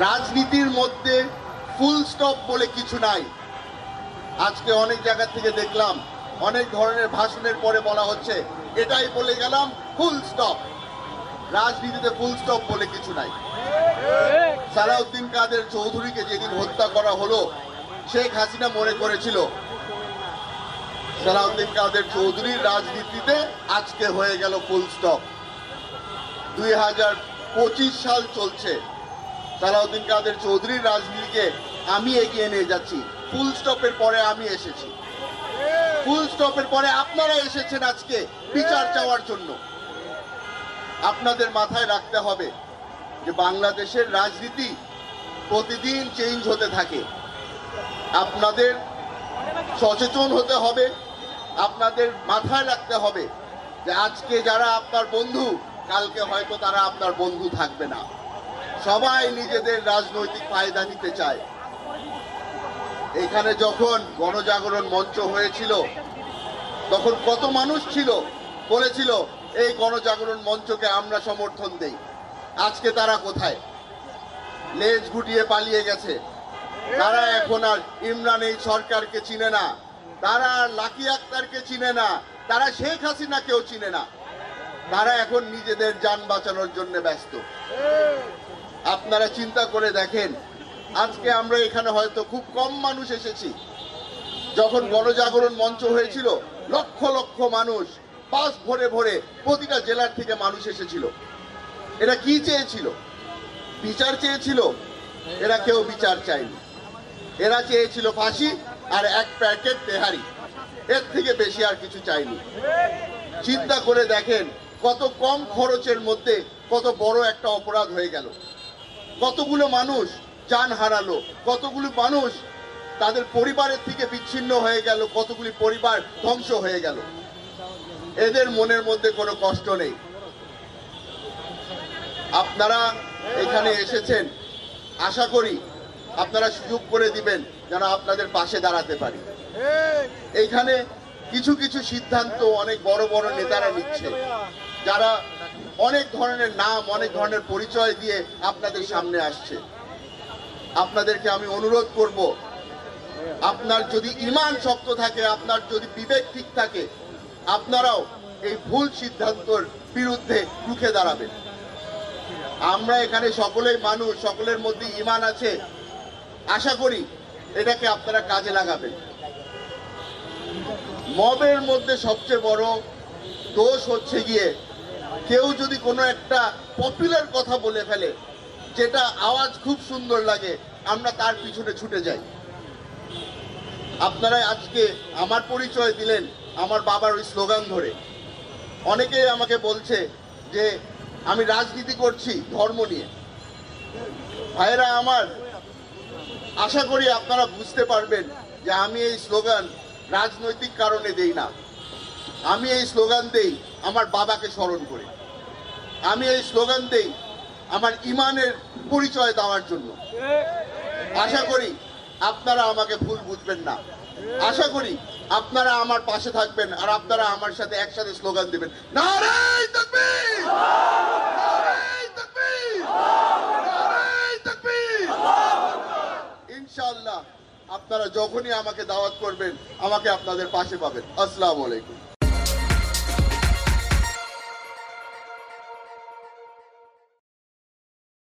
রাজনীতির মধ্যে full stop বলে কিছু নাই। আজকে অনেক জায়গা থেকে দেখলাম অনেক ধরনের ভাষণের পরে বলা হচ্ছে এটাই বলে গেলাম ফুল স্টপ। রাজনীতিতে ফুল স্টপ বলে কিছু নাই। সালাউদ্দিন কাদের চৌধুরীকে যেদিন হত্যা করা হলো, শেখ হাসিনা মনে করেছিল সালাউদ্দিন কাদের চৌধুরীর রাজনীতিতে আজকে হয়ে গেল ফুল স্টপ। 2025 সাল চলছে, সালাউদ্দিন কাদের চৌধুরীর রাজনীতিকে আমি এগিয়ে নিয়ে যাচ্ছি। ফুল স্টপের পরে আমি এসেছি, ফুল স্টপের পরে আপনারা এসেছেন আজকে বিচার চাওয়ার জন্য। আপনাদের মাথায় রাখতে হবে যে বাংলাদেশের রাজনীতি প্রতিদিন চেঞ্জ হতে থাকে। আপনাদের সচেতন হতে হবে, আপনাদের মাথায় রাখতে হবে যে আজকে যারা আপনার বন্ধু, কালকে হয়তো তারা আপনার বন্ধু থাকবে না। সবাই নিজেদের রাজনৈতিক ফায়দা নিতে চায়। এখানে যখন গণজাগরণ মঞ্চ হয়েছিল তখন কত মানুষ ছিল বলেছিল এই গণজাগরণ মঞ্চকে আমরা সমর্থন দেই। আজকে তারা কোথায়? লেজ গুটিয়ে পালিয়ে গেছে। তারা এখন আর ইমরান এই সরকারকে চিনে না, তারা আর লাকি আক্তারকে চিনে না, তারা শেখ হাসিনাকেও চিনে না। তারা এখন নিজেদের যান বাঁচানোর জন্য ব্যস্ত। আপনারা চিন্তা করে দেখেন, আজকে আমরা এখানে হয়তো খুব কম মানুষ এসেছি। যখন গণজাগরণ মঞ্চ হয়েছিল লক্ষ লক্ষ মানুষ, বাস ভরে ভরে প্রতিটা জেলার থেকে মানুষ এসেছিল। এরা কি চেয়েছিল? বিচার চেয়েছিল? এরা কেউ বিচার চায়নি। এরা চেয়েছিল ফাঁসি আর এক প্যাকেট তেহারি, এর থেকে বেশি আর কিছু চাইনি। চিন্তা করে দেখেন কত কম খরচের মধ্যে কত বড় একটা অপরাধ হয়ে গেল। কতগুলো মানুষ জান হারালো, কতগুলো মানুষ তাদের পরিবারের থেকে বিচ্ছিন্ন হয়ে গেল, কতগুলি পরিবার ধ্বংস হয়ে গেল। এদের মনের মধ্যে কোনো কষ্ট নেই। আপনারা এখানে এসেছেন, আশা করি আপনারা সুযোগ করে দিবেন যেন আপনাদের পাশে দাঁড়াতে পারি। এইখানে কিছু কিছু সিদ্ধান্ত অনেক বড় বড় নেতারা নিচ্ছে, যারা অনেক ধরনের নাম, অনেক ধরনের পরিচয় দিয়ে আপনাদের সামনে আসছে। আপনাদেরকে আমি অনুরোধ করব, আপনার যদি ঈমান শক্ত থাকে, আপনার যদি বিবেক ঠিক থাকে, আপনারাও এই ভুল সিদ্ধান্তর বিরুদ্ধে রুখে দাঁড়াবেন। আমরা এখানে সকলেই মানুষ, সকলের মধ্যে ঈমান আছে। আশা করি এটাকে আপনারা কাজে লাগাবেন। মবের মধ্যে সবচেয়ে বড় দোষ হচ্ছে গিয়ে কেউ যদি কোনো একটা পপুলার কথা বলে ফেলে, যেটা আওয়াজ খুব সুন্দর লাগে, আমরা তার পিছনে ছুটে যাই। আপনারা আজকে আমার পরিচয় দিলেন আমার বাবার ওই স্লোগান ধরে। অনেকেই আমাকে বলছে যে আমি রাজনীতি করছি ধর্ম নিয়ে। ভাইয়েরা আমার, আশা করি আপনারা বুঝতে পারবেন যে আমি এই স্লোগান রাজনৈতিক কারণে দেই না। আমি এই স্লোগান দেই আমার বাবাকে স্মরণ করে। আমি এই স্লোগান দেই আমার ঈমানের পরিচয় দেওয়ার জন্য। আশা করি আপনারা আমাকে ভুল বুঝবেন না। আশা করি আপনারা আমার পাশে থাকবেন আর আপনারা আমার সাথে একসাথে স্লোগান দেবেন, নারে তাকবীর, নারে তাকবীর, নারে তাকবীর। ইনশাআল্লাহ আপনারা যখনই আমাকে দাওয়াত করবেন, আমাকে আপনাদের পাশে পাবেন। আসসালামু আলাইকুম।